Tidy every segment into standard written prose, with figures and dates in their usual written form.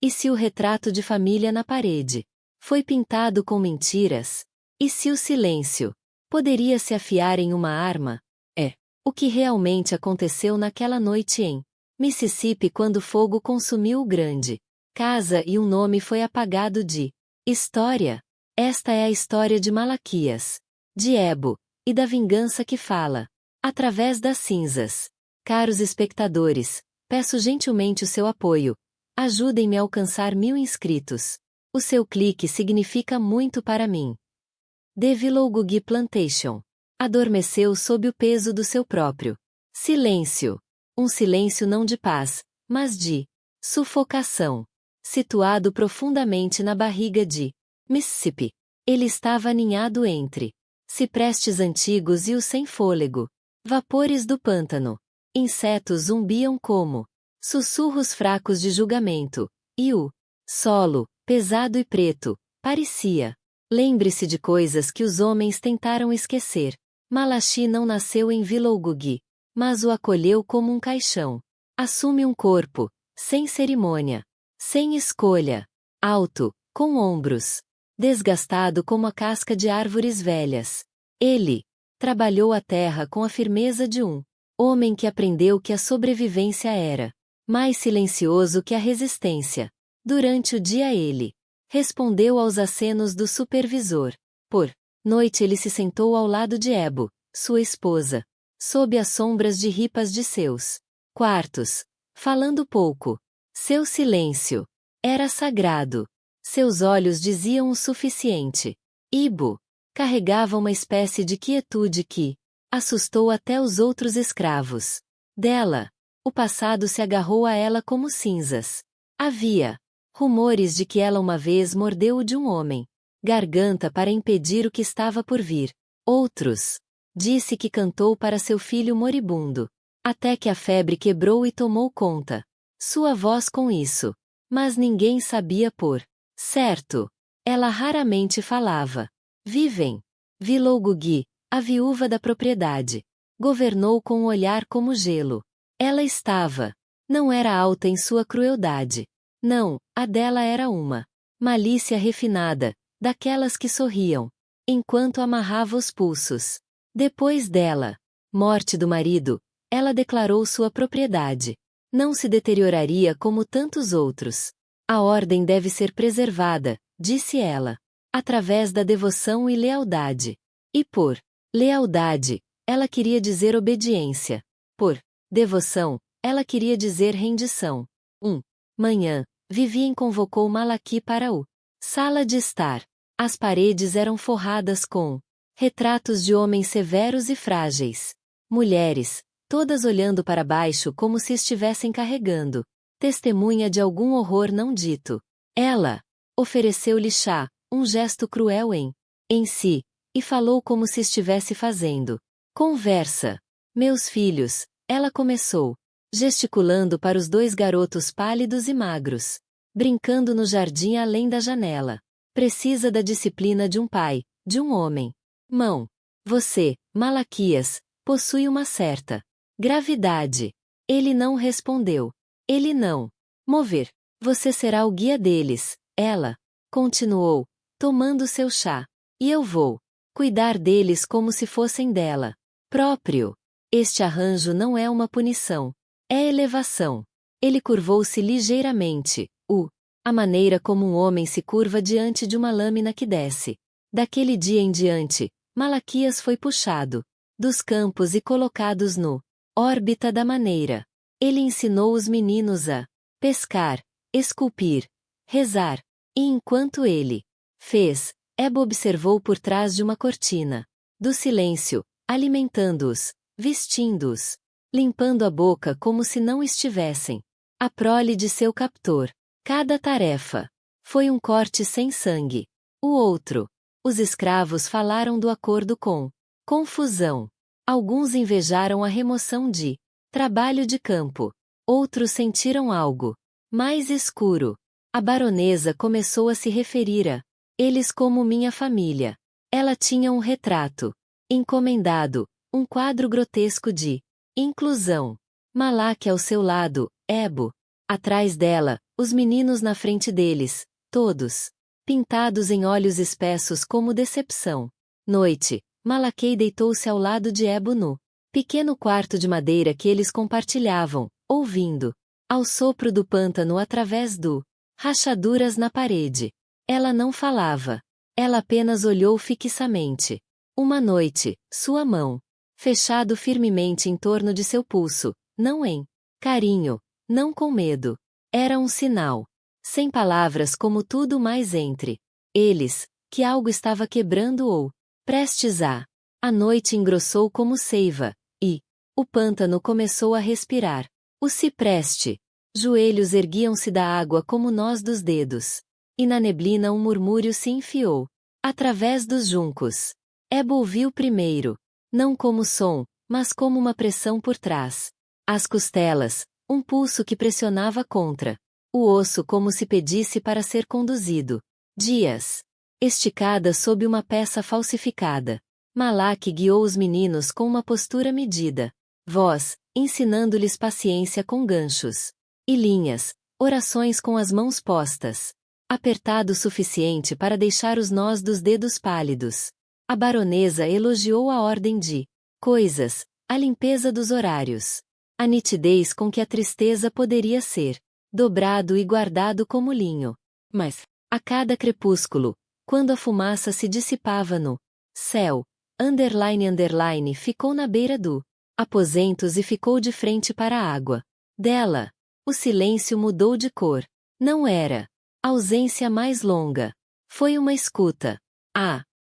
E se o retrato de família na parede foi pintado com mentiras? E se o silêncio poderia se afiar em uma arma? É o que realmente aconteceu naquela noite em Mississippi quando fogo consumiu o grande casa e um nome foi apagado de história. Esta é a história de Malaquias, de Ebo, e da vingança que fala através das cinzas. Caros espectadores, peço gentilmente o seu apoio. Ajudem-me a alcançar 1000 inscritos. O seu clique significa muito para mim. The Willoughby Plantation adormeceu sob o peso do seu próprio silêncio. Um silêncio não de paz, mas de sufocação. Situado profundamente na barriga de Mississippi, ele estava aninhado entre ciprestes antigos e o sem fôlego. Vapores do pântano. Insetos zumbiam como sussurros fracos de julgamento, e o solo, pesado e preto, parecia. Lembre-se de coisas que os homens tentaram esquecer. Malachi não nasceu em Willoughby, mas o acolheu como um caixão. Assume um corpo, sem cerimônia, sem escolha, alto, com ombros, desgastado como a casca de árvores velhas. Ele trabalhou a terra com a firmeza de um homem que aprendeu que a sobrevivência era mais silencioso que a resistência. Durante o dia ele respondeu aos acenos do supervisor. Por noite ele se sentou ao lado de Ebo, sua esposa, sob as sombras de ripas de seus quartos, falando pouco. Seu silêncio era sagrado. Seus olhos diziam o suficiente. Ibo carregava uma espécie de quietude que assustou até os outros escravos dela. O passado se agarrou a ela como cinzas. Havia rumores de que ela uma vez mordeu o de um homem garganta para impedir o que estava por vir. Outros disse que cantou para seu filho moribundo, até que a febre quebrou e tomou conta sua voz com isso. Mas ninguém sabia por certo. Ela raramente falava. Vivem. Willoughby, a viúva da propriedade, governou com um olhar como gelo. Ela estava. Não era alta em sua crueldade. Não, a dela era uma malícia refinada, daquelas que sorriam, enquanto amarrava os pulsos. Depois dela morte do marido, ela declarou sua propriedade não se deterioraria como tantos outros. A ordem deve ser preservada, disse ela, através da devoção e lealdade. E por lealdade, ela queria dizer obediência. Por devoção, ela queria dizer rendição. Manhã, Vivien convocou Malachi para o sala de estar. As paredes eram forradas com retratos de homens severos e frágeis. Mulheres, todas olhando para baixo como se estivessem carregando testemunha de algum horror não dito. Ela ofereceu-lhe chá, um gesto cruel em si, e falou como se estivesse fazendo conversa. Meus filhos, ela começou, gesticulando para os 2 garotos pálidos e magros, brincando no jardim além da janela. Precisa da disciplina de um pai, de um homem. Você, Malaquias, possui uma certa gravidade. Ele não respondeu. Ele não mover. Você será o guia deles, ela continuou, tomando seu chá. E eu vou cuidar deles como se fossem dela próprio. Este arranjo não é uma punição. É elevação. Ele curvou-se ligeiramente. A maneira como um homem se curva diante de uma lâmina que desce. Daquele dia em diante, Malaquias foi puxado dos campos e colocados no órbita da maneira. Ele ensinou os meninos a pescar, esculpir, rezar. E enquanto ele fez, Ebo observou por trás de uma cortina do silêncio, alimentando-os, vestindo-os, limpando a boca como se não estivessem a prole de seu captor. Cada tarefa foi um corte sem sangue. O outro. Os escravos falaram do acordo com confusão. Alguns invejaram a remoção de trabalho de campo. Outros sentiram algo mais escuro. A baronesa começou a se referir a eles como minha família. Ela tinha um retrato encomendado, um quadro grotesco de inclusão. Malaque ao seu lado, Ebo Atrás dela, os meninos na frente deles, todos pintados em olhos espessos como decepção. Noite, Malaquei deitou-se ao lado de Ebo no pequeno quarto de madeira que eles compartilhavam, ouvindo ao sopro do pântano através do rachaduras na parede. Ela não falava. Ela apenas olhou fixamente. Uma noite, sua mão fechado firmemente em torno de seu pulso, não em carinho, não com medo. Era um sinal. Sem palavras como tudo mais entre eles, que algo estava quebrando ou prestes a. A noite engrossou como seiva, e o pântano começou a respirar. O cipreste. Joelhos erguiam-se da água como nós dos dedos. E na neblina um murmúrio se enfiou. Através dos juncos. Ebo ouviu primeiro. Não como som, mas como uma pressão por trás. As costelas, um pulso que pressionava contra o osso como se pedisse para ser conduzido. Dias. Esticada sob uma peça falsificada. Malaque guiou os meninos com uma postura medida. Voz, ensinando-lhes paciência com ganchos e linhas, orações com as mãos postas. Apertado o suficiente para deixar os nós dos dedos pálidos. A baronesa elogiou a ordem de coisas, a limpeza dos horários, a nitidez com que a tristeza poderia ser dobrado e guardado como linho. Mas, a cada crepúsculo, quando a fumaça se dissipava no céu, ficou na beira do aposentos e ficou de frente para a água. Dela, o silêncio mudou de cor. Não era ausência mais longa. Foi uma escuta.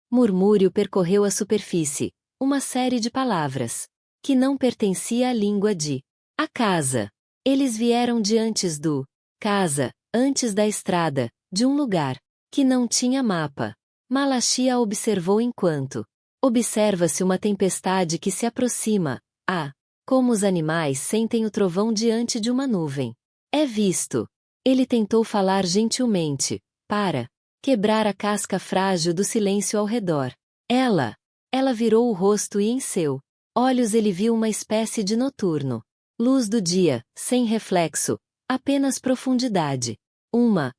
Murmúrio percorreu a superfície, uma série de palavras, que não pertencia à língua de a casa. Eles vieram de antes do casa, antes da estrada, de um lugar que não tinha mapa. Malachi a observou enquanto observa-se uma tempestade que se aproxima. Como os animais sentem o trovão diante de uma nuvem. É visto. Ele tentou falar gentilmente, para quebrar a casca frágil do silêncio ao redor. Ela virou o rosto e em seu olhos ele viu uma espécie de noturno. Luz do dia, sem reflexo, apenas profundidade.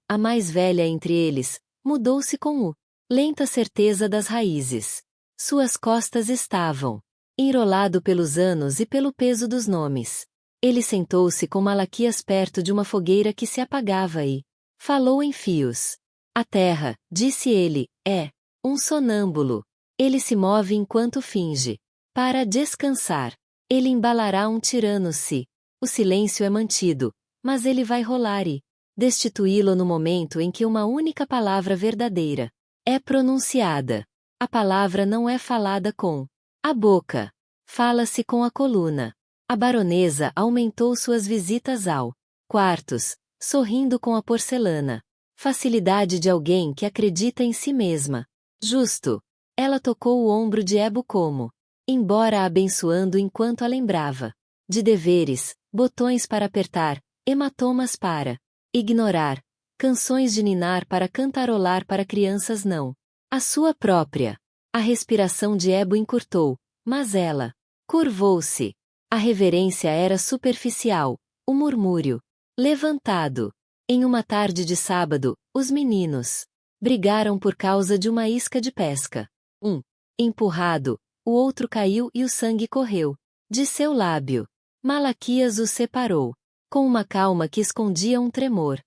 A mais velha entre eles, mudou-se com lenta certeza das raízes. Suas costas estavam enrolado pelos anos e pelo peso dos nomes. Ele sentou-se com Malaquias perto de uma fogueira que se apagava e falou em fios. A terra, disse ele, é um sonâmbulo. Ele se move enquanto finge. Para descansar. Ele embalará um tirano se o silêncio é mantido, mas ele vai rolar e destituí-lo no momento em que uma única palavra verdadeira é pronunciada. A palavra não é falada com a boca. Fala-se com a coluna. A baronesa aumentou suas visitas ao quartos, sorrindo com a porcelana. Facilidade de alguém que acredita em si mesma. Justo. Ela tocou o ombro de Ebo como embora abençoando enquanto a lembrava de deveres, botões para apertar, hematomas para ignorar, canções de ninar para cantarolar para crianças não. A sua própria. A respiração de Ebo encurtou, mas ela curvou-se. A reverência era superficial, o murmúrio levantado. Em uma tarde de sábado, os meninos brigaram por causa de uma isca de pesca. Um empurrado, o outro caiu e o sangue correu de seu lábio. Malaquias o separou, com uma calma que escondia um tremor.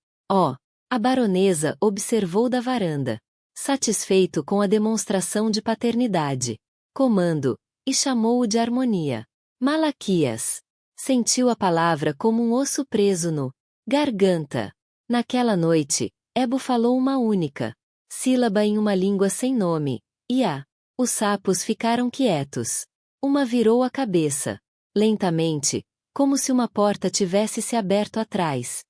A baronesa observou da varanda, satisfeito com a demonstração de paternidade, comando, e chamou-o de harmonia. Malaquias sentiu a palavra como um osso preso no garganta. Naquela noite, Ebo falou uma única sílaba em uma língua sem nome, e os sapos ficaram quietos. Uma virou a cabeça. Lentamente, como se uma porta tivesse se aberto atrás.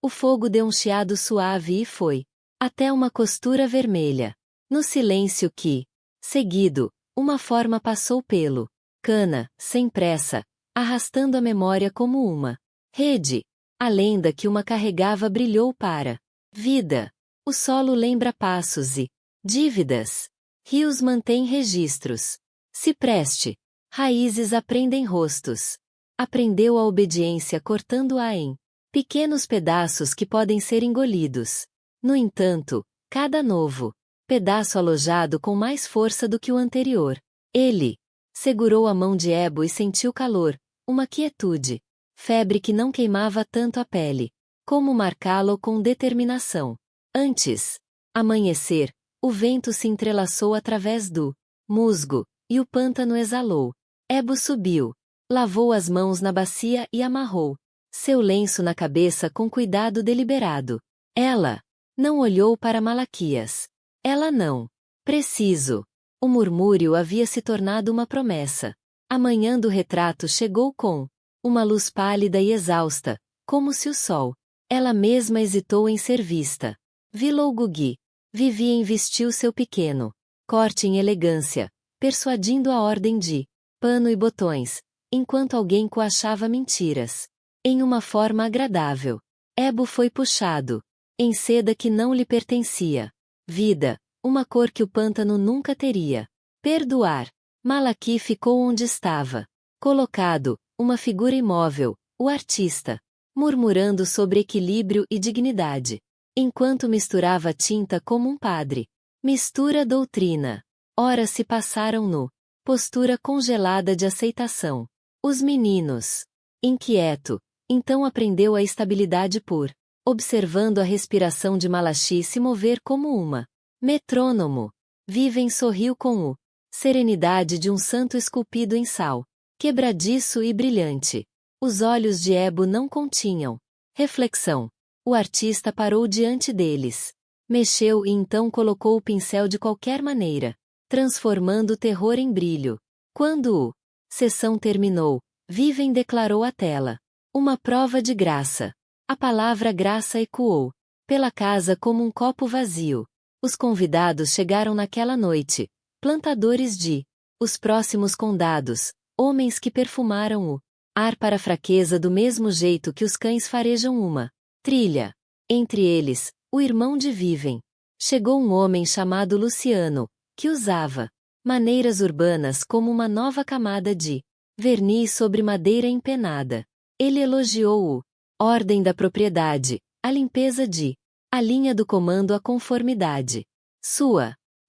O fogo deu um chiado suave e foi até uma costura vermelha. No silêncio que, seguido, uma forma passou pelo cana, sem pressa, arrastando a memória como uma rede. A lenda que uma carregava brilhou para vida. O solo lembra passos e dívidas. Rios mantêm registros. Cipreste. Raízes aprendem rostos. Aprendeu a obediência cortando-a em Pequenos pedaços que podem ser engolidos. No entanto, cada novo pedaço alojado com mais força do que o anterior. Ele segurou a mão de Ebo e sentiu calor, uma quietude, febre que não queimava tanto a pele, como marcá-lo com determinação. Antes amanhecer, o vento se entrelaçou através do musgo, e o pântano exalou. Ebo subiu, lavou as mãos na bacia e amarrou seu lenço na cabeça com cuidado deliberado. Ela não olhou para Malaquias. Ela não. Preciso. O murmúrio havia se tornado uma promessa. A manhã do retrato chegou com uma luz pálida e exausta, como se o sol. Ela mesma hesitou em ser vista. Vilou Gugi. Vivien vestiu seu pequeno corte em elegância, persuadindo a ordem de pano e botões, enquanto alguém coachava mentiras. Em uma forma agradável. Ebo foi puxado em seda que não lhe pertencia. Vida, uma cor que o pântano nunca teria. Perdoar. Malaqui ficou onde estava. Colocado, uma figura imóvel, o artista, murmurando sobre equilíbrio e dignidade, enquanto misturava tinta como um padre. Mistura doutrina. Horas se passaram no postura congelada de aceitação. Os meninos. Inquieto, então aprendeu a estabilidade por observando a respiração de Malachi se mover como uma metrônomo. Vivem sorriu com o serenidade de um santo esculpido em sal, quebradiço e brilhante. Os olhos de Ebo não continham reflexão. O artista parou diante deles. Mexeu e então colocou o pincel de qualquer maneira, transformando o terror em brilho. Quando sessão terminou, Vivem declarou à tela. Uma prova de graça. A palavra graça ecoou pela casa como um copo vazio. Os convidados chegaram naquela noite, plantadores de os próximos condados, homens que perfumaram o ar para a fraqueza do mesmo jeito que os cães farejam uma trilha. Entre eles, o irmão de Vivem. Chegou um homem chamado Luciano, que usava maneiras urbanas como uma nova camada de verniz sobre madeira empenada. Ele elogiou o ordem da propriedade, a limpeza de a linha do comando à conformidade.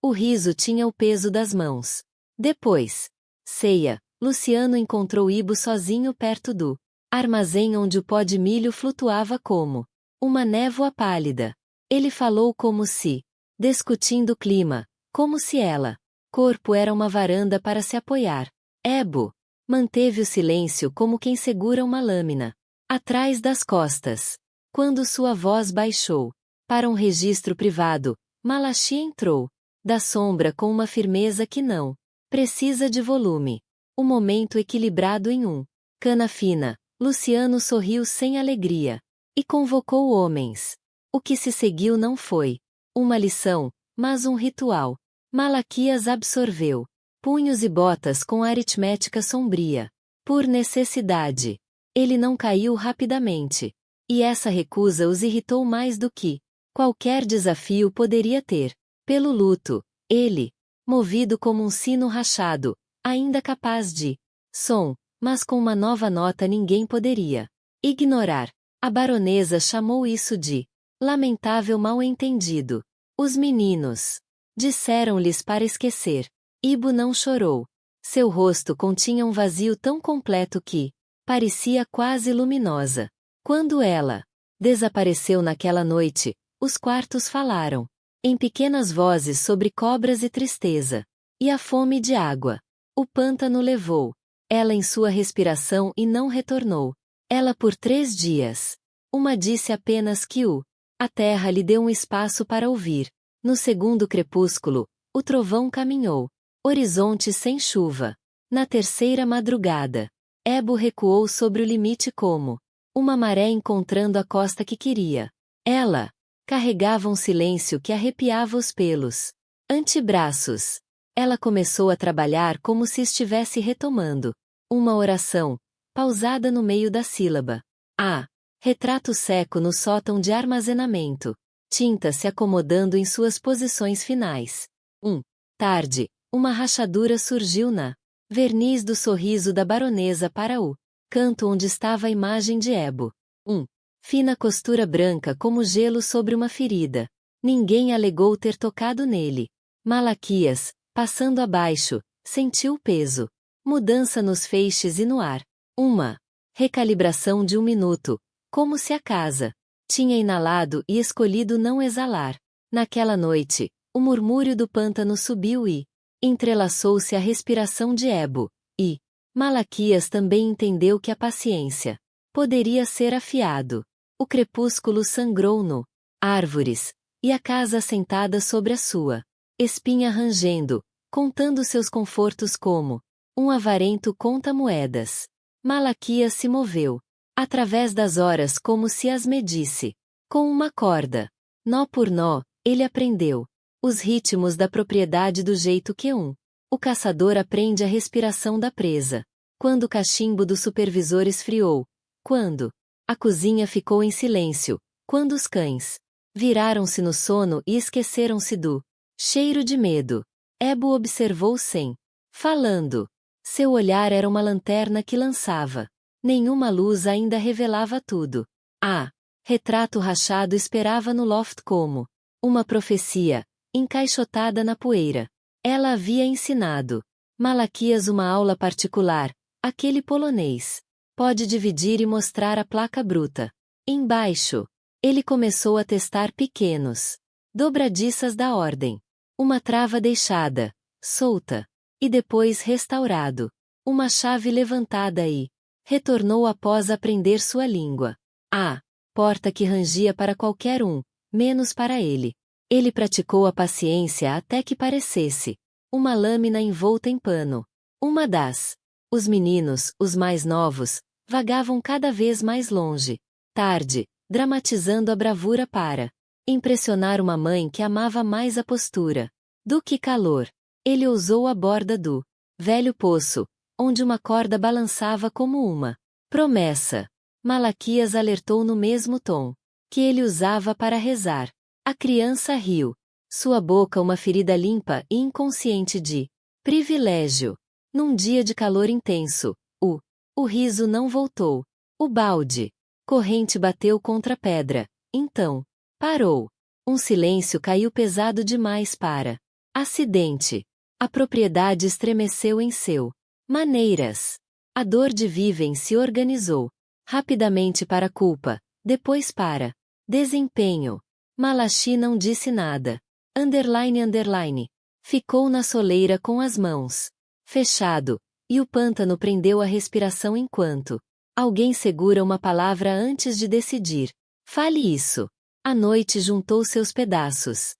O riso tinha o peso das mãos. Depois ceia, Luciano encontrou Ibo sozinho perto do armazém onde o pó de milho flutuava como uma névoa pálida. Ele falou como se discutindo o clima, como se ela corpo era uma varanda para se apoiar. Ebo manteve o silêncio como quem segura uma lâmina atrás das costas. Quando sua voz baixou para um registro privado, Malachi entrou da sombra com uma firmeza que não precisa de volume. O momento equilibrado em um cana fina. Luciano sorriu sem alegria e convocou homens. O que se seguiu não foi uma lição, mas um ritual. Malaquias absorveu punhos e botas com aritmética sombria. Por necessidade. Ele não caiu rapidamente. E essa recusa os irritou mais do que qualquer desafio poderia ter. Pelo luto, ele, movido como um sino rachado, ainda capaz de som, mas com uma nova nota ninguém poderia ignorar. A baronesa chamou isso de lamentável mal-entendido. Os meninos disseram-lhes para esquecer. Ibo não chorou. Seu rosto continha um vazio tão completo que parecia quase luminosa. Quando ela desapareceu naquela noite, os quartos falaram em pequenas vozes sobre cobras e tristeza, e a fome de água. O pântano levou ela em sua respiração e não retornou. Ela por 3 dias. Uma disse apenas que a terra lhe deu um espaço para ouvir. No segundo crepúsculo, o trovão caminhou. Horizonte sem chuva. Na terceira madrugada, Ebo recuou sobre o limite como uma maré encontrando a costa que queria. Ela carregava um silêncio que arrepiava os pelos. Antebraços. Ela começou a trabalhar como se estivesse retomando uma oração, pausada no meio da sílaba. Retrato seco no sótão de armazenamento. Tinta se acomodando em suas posições finais. Tarde. Uma rachadura surgiu na verniz do sorriso da baronesa para o canto onde estava a imagem de Ebo. Fina costura branca como gelo sobre uma ferida. Ninguém alegou ter tocado nele. Malaquias, passando abaixo, sentiu o peso. Mudança nos feixes e no ar. Uma recalibração de 1 minuto, como se a casa tinha inalado e escolhido não exalar. Naquela noite, o murmúrio do pântano subiu e entrelaçou-se à respiração de Ebo, e Malaquias também entendeu que a paciência poderia ser afiado. O crepúsculo sangrou no árvores, e a casa assentada sobre a sua espinha rangendo, contando seus confortos como um avarento conta moedas. Malaquias se moveu, através das horas como se as medisse, com uma corda. Nó por nó, ele aprendeu os ritmos da propriedade do jeito que o caçador aprende a respiração da presa. Quando o cachimbo do supervisor esfriou, quando a cozinha ficou em silêncio, quando os cães viraram-se no sono e esqueceram-se do cheiro de medo, Ebo observou sem falando. Seu olhar era uma lanterna que lançava. Nenhuma luz ainda revelava tudo. Retrato rachado esperava no loft como uma profecia, encaixotada na poeira. Ela havia ensinado Malaquias uma aula particular. Aquele polonês pode dividir e mostrar a placa bruta. Embaixo, ele começou a testar pequenos dobradiças da ordem. Uma trava deixada, solta, e depois restaurado. Uma chave levantada e retornou após aprender sua língua. A porta que rangia para qualquer menos para ele. Ele praticou a paciência até que parecesse uma lâmina envolta em pano. Os meninos, os mais novos, vagavam cada vez mais longe. Tarde, dramatizando a bravura para impressionar uma mãe que amava mais a postura do que calor. Ele ousou a borda do velho poço, onde uma corda balançava como uma promessa. Malaquias alertou no mesmo tom que ele usava para rezar. A criança riu. Sua boca uma ferida limpa e inconsciente de privilégio. Num dia de calor intenso, o riso não voltou. O balde corrente bateu contra a pedra. Então, parou. Um silêncio caiu pesado demais para acidente. A propriedade estremeceu em seu maneiras. A dor de Vivem se organizou rapidamente para a culpa, depois para desempenho. Malachi não disse nada. Ficou na soleira com as mãos fechado, e o pântano prendeu a respiração enquanto alguém segura uma palavra antes de decidir. Fale isso. A noite juntou seus pedaços.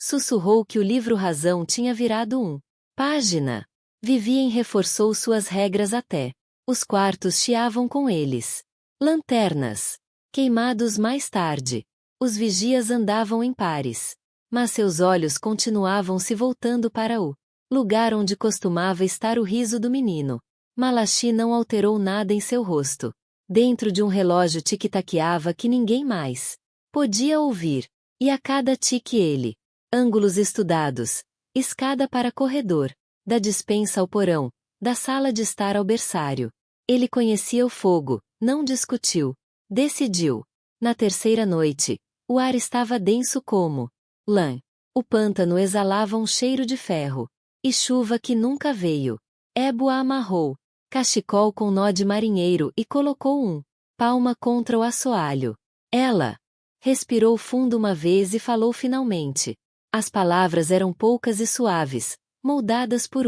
Sussurrou que o livro Razão tinha virado página. Vivien reforçou suas regras até os quartos chiavam com eles. Lanternas queimados mais tarde. Os vigias andavam em pares. Mas seus olhos continuavam se voltando para o lugar onde costumava estar o riso do menino. Malachi não alterou nada em seu rosto. Dentro de um relógio tic-taqueava que ninguém mais podia ouvir. E a cada tique ele ângulos estudados, escada para corredor, da despensa ao porão, da sala de estar ao berçário. Ele conhecia o fogo, não discutiu. Decidiu. Na terceira noite, o ar estava denso como lã. O pântano exalava um cheiro de ferro. E chuva que nunca veio. Ebo a amarrou. Cachecol com nó de marinheiro e colocou palma contra o assoalho. Ela respirou fundo uma vez e falou finalmente. As palavras eram poucas e suaves, moldadas por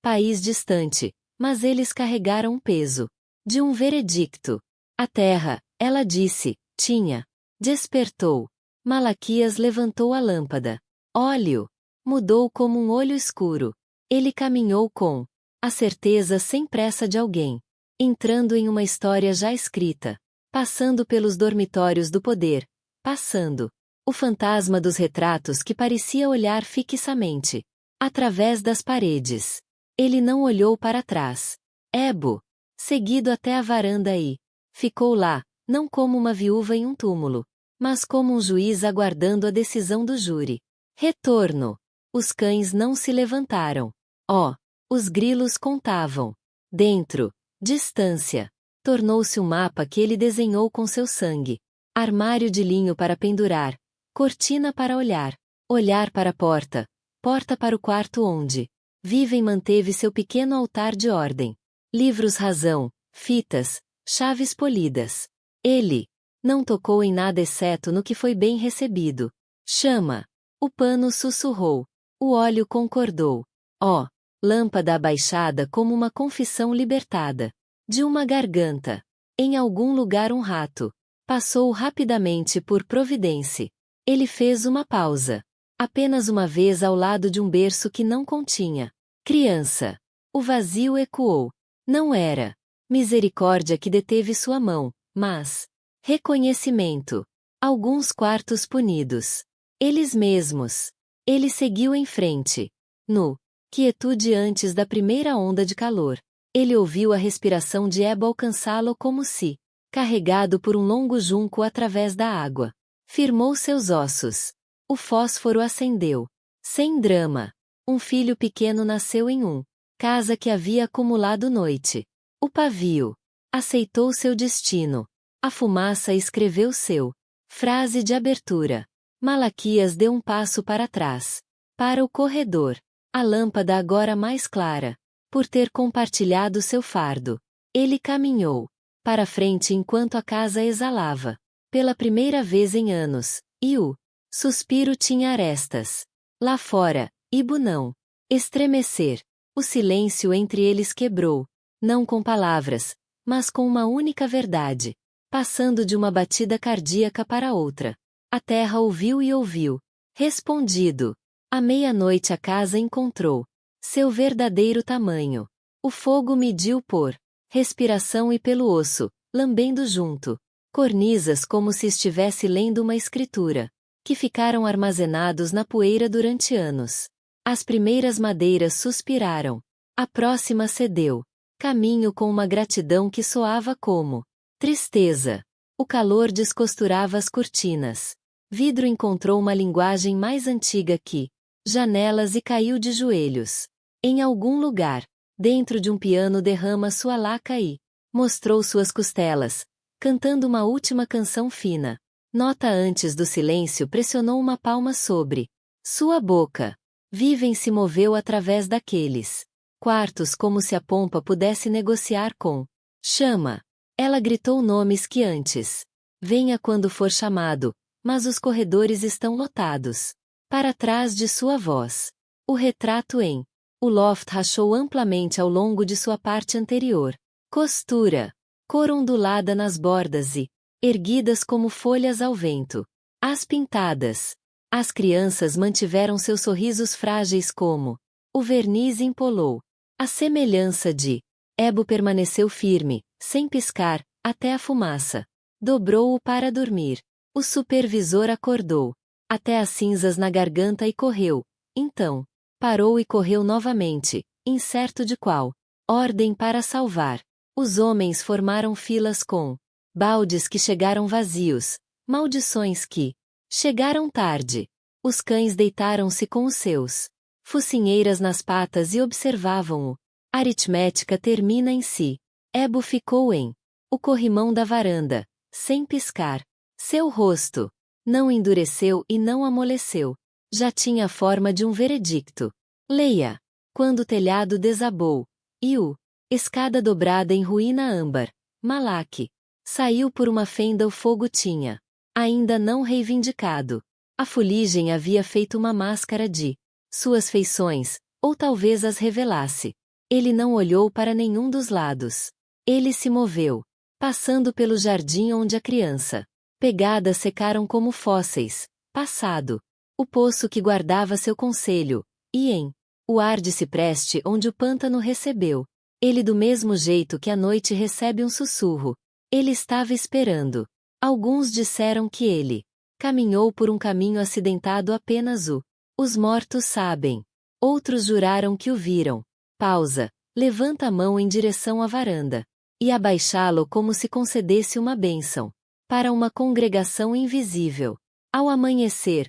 país distante, mas eles carregaram o peso de um veredicto. A terra, ela disse, tinha despertou. Malaquias levantou a lâmpada. Óleo mudou como um olho escuro. Ele caminhou com a certeza sem pressa de alguém entrando em uma história já escrita, passando pelos dormitórios do poder, passando o fantasma dos retratos que parecia olhar fixamente através das paredes. Ele não olhou para trás. Ebo, seguido até a varanda e ficou lá, não como uma viúva em um túmulo, mas como um juiz aguardando a decisão do júri. Retorno. Os cães não se levantaram. Os grilos contavam. Dentro. Distância. Tornou-se um mapa que ele desenhou com seu sangue. Armário de linho para pendurar, cortina para olhar, olhar para a porta, porta para o quarto onde Vivem manteve seu pequeno altar de ordem. Livros razão, fitas, chaves polidas. Ele não tocou em nada exceto no que foi bem recebido. Chama. O pano sussurrou. O óleo concordou. Ó, lâmpada abaixada como uma confissão libertada. De uma garganta. Em algum lugar um rato. Passou rapidamente por providência. Ele fez uma pausa. Apenas uma vez ao lado de um berço que não continha criança. O vazio ecoou. Não era misericórdia que deteve sua mão, mas reconhecimento. Alguns quartos punidos. Eles mesmos. Ele seguiu em frente. No quietude antes da primeira onda de calor. Ele ouviu a respiração de Ebo alcançá-lo como se carregado por um longo junco através da água. Firmou seus ossos. O fósforo acendeu. Sem drama. Um filho pequeno nasceu em casa que havia acumulado noite. O pavio aceitou seu destino. A fumaça escreveu seu frase de abertura. Malaquias deu um passo para trás. Para o corredor. A lâmpada agora mais clara. Por ter compartilhado seu fardo. Ele caminhou para frente enquanto a casa exalava. Pela primeira vez em anos. E o suspiro tinha arestas. Lá fora, Ibo não estremecer. O silêncio entre eles quebrou. Não com palavras, mas com uma única verdade. Passando de uma batida cardíaca para outra. A terra ouviu e ouviu. Respondido. À meia-noite a casa encontrou seu verdadeiro tamanho. O fogo mediu por respiração e pelo osso, lambendo junto. Cornisas como se estivesse lendo uma escritura. Que ficaram armazenados na poeira durante anos. As primeiras madeiras suspiraram. A próxima cedeu. Caminho com uma gratidão que soava como tristeza. O calor descosturava as cortinas. Vidro encontrou uma linguagem mais antiga que janelas e caiu de joelhos. Em algum lugar, dentro de um piano derrama sua laca e mostrou suas costelas, cantando uma última canção fina. Nota antes do silêncio pressionou uma palma sobre sua boca. Vivem se moveu através daqueles quartos como se a pompa pudesse negociar com chama. Ela gritou nomes que antes. Venha quando for chamado, mas os corredores estão lotados. Para trás de sua voz. O retrato em o loft rachou amplamente ao longo de sua parte anterior. Costura. Cor ondulada nas bordas e erguidas como folhas ao vento. As pintadas. As crianças mantiveram seus sorrisos frágeis como o verniz empolou. A semelhança de Ebo permaneceu firme, sem piscar, até a fumaça. Dobrou-o para dormir. O supervisor acordou. Até as cinzas na garganta e correu. Então, parou e correu novamente, incerto de qual ordem para salvar. Os homens formaram filas com baldes que chegaram vazios, maldições que chegaram tarde. Os cães deitaram-se com os seus focinheiras nas patas e observavam-o. Aritmética termina em si. Ebo ficou em o corrimão da varanda, sem piscar. Seu rosto não endureceu e não amoleceu. Já tinha a forma de um veredicto. Leia. Quando o telhado desabou. E o escada dobrada em ruína âmbar. Malaque. Saiu por uma fenda o fogo tinha ainda não reivindicado. A fuligem havia feito uma máscara de suas feições, ou talvez as revelasse. Ele não olhou para nenhum dos lados. Ele se moveu, passando pelo jardim onde a criança pegadas secaram como fósseis. Passado. O poço que guardava seu conselho. E em o ar de cipreste onde o pântano recebeu. Ele do mesmo jeito que a noite recebe um sussurro. Ele estava esperando. Alguns disseram que ele caminhou por um caminho acidentado apenas os mortos sabem. Outros juraram que o viram. Pausa. Levanta a mão em direção à varanda. E abaixá-lo como se concedesse uma bênção. Para uma congregação invisível. Ao amanhecer,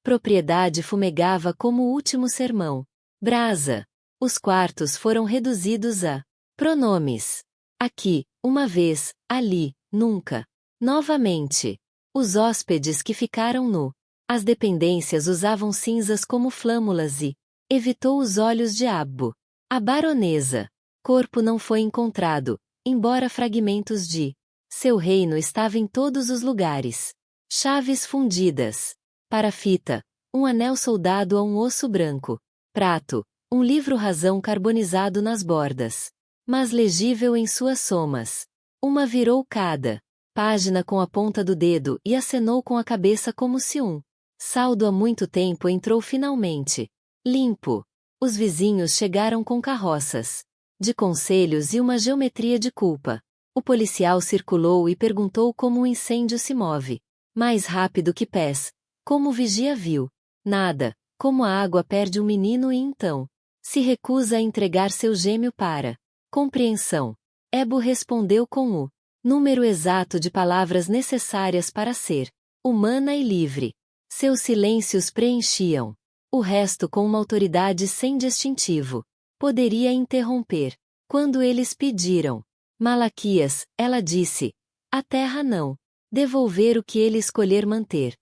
propriedade fumegava como o último sermão. Brasa. Os quartos foram reduzidos a pronomes. Aqui, Uma vez, ali, nunca. Novamente. Os hóspedes que ficaram nu. As dependências usavam cinzas como flâmulas e evitou os olhos de Abbo. A baronesa. Corpo não foi encontrado, embora fragmentos de seu reino estava em todos os lugares. Chaves fundidas. Parafita. Um anel soldado a um osso branco. Prato. Um livro-razão carbonizado nas bordas. Mas legível em suas somas. Uma virou cada página com a ponta do dedo e acenou com a cabeça como se um saldo há muito tempo entrou finalmente. Limpo. Os vizinhos chegaram com carroças de conselhos e uma geometria de culpa. O policial circulou e perguntou como o incêndio se move. Mais rápido que pés. Como o vigia viu. Nada. Como a água perde um menino e então se recusa a entregar seu gêmeo para compreensão. Ebo respondeu com o número exato de palavras necessárias para ser humana e livre. Seus silêncios preenchiam o resto com uma autoridade sem distintivo. Poderia interromper. Quando eles pediram Malaquias, ela disse: a terra não. Devolver o que ele escolher manter.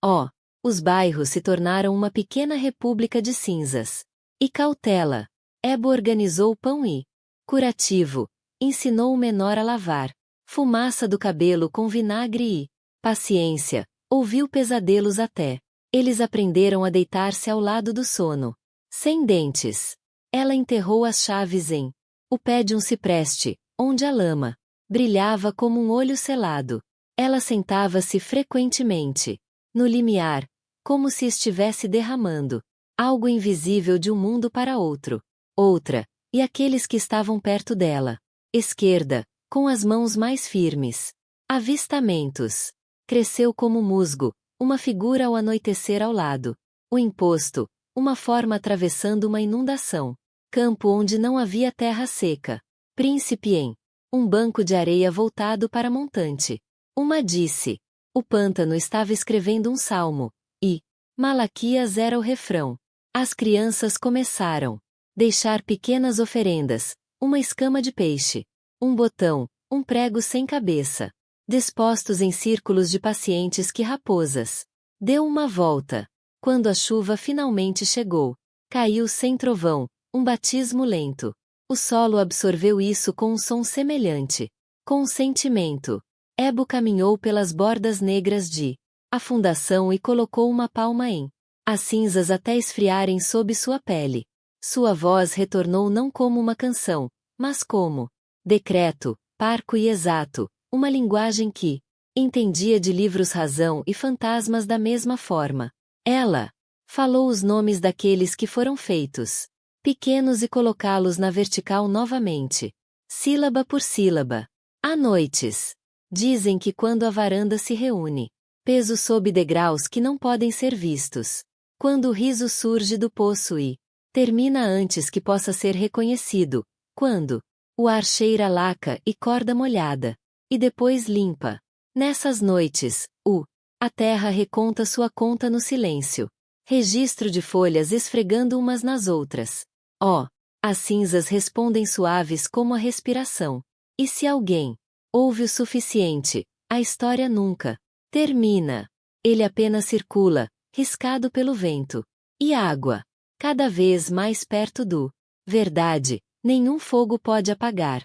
Oh! Os bairros se tornaram uma pequena república de cinzas. E cautela. Ebo organizou pão e curativo. Ensinou o menor a lavar. Fumaça do cabelo com vinagre e paciência. Ouviu pesadelos até. Eles aprenderam a deitar-se ao lado do sono. Sem dentes. Ela enterrou as chaves em o pé de um cipreste, onde a lama brilhava como um olho selado. Ela sentava-se frequentemente no limiar, como se estivesse derramando algo invisível de um mundo para outro. Outra, e aqueles que estavam perto dela. Esquerda, com as mãos mais firmes. Avistamentos. Cresceu como musgo, uma figura ao anoitecer ao lado. O imposto, uma forma atravessando uma inundação. Campo onde não havia terra seca. Príncipe em um banco de areia voltado para montante. Uma disse. O pântano estava escrevendo um salmo. E Malaquias era o refrão. As crianças começaram. Deixar pequenas oferendas. Uma escama de peixe. Um botão, um prego sem cabeça. Dispostos em círculos de pacientes que raposas. Deu uma volta. Quando a chuva finalmente chegou. Caiu sem trovão, um batismo lento. O solo absorveu isso com um som semelhante. Com um sentimento. Ebo caminhou pelas bordas negras de a fundação e colocou uma palma em as cinzas até esfriarem sob sua pele. Sua voz retornou não como uma canção, mas como decreto, parco e exato, uma linguagem que entendia de livros-razão e fantasmas da mesma forma. Ela falou os nomes daqueles que foram feitos pequenos e colocá-los na vertical novamente, sílaba por sílaba. Há noites. Dizem que quando a varanda se reúne, peso sob degraus que não podem ser vistos. Quando o riso surge do poço e termina antes que possa ser reconhecido. Quando o ar cheira laca e corda molhada. E depois limpa. Nessas noites, a terra reconta sua conta no silêncio. Registro de folhas esfregando umas nas outras. Oh! As cinzas respondem suaves como a respiração. E se alguém ouve o suficiente, a história nunca termina. Ele apenas circula, riscado pelo vento. E água. Cada vez mais perto do verdade, nenhum fogo pode apagar.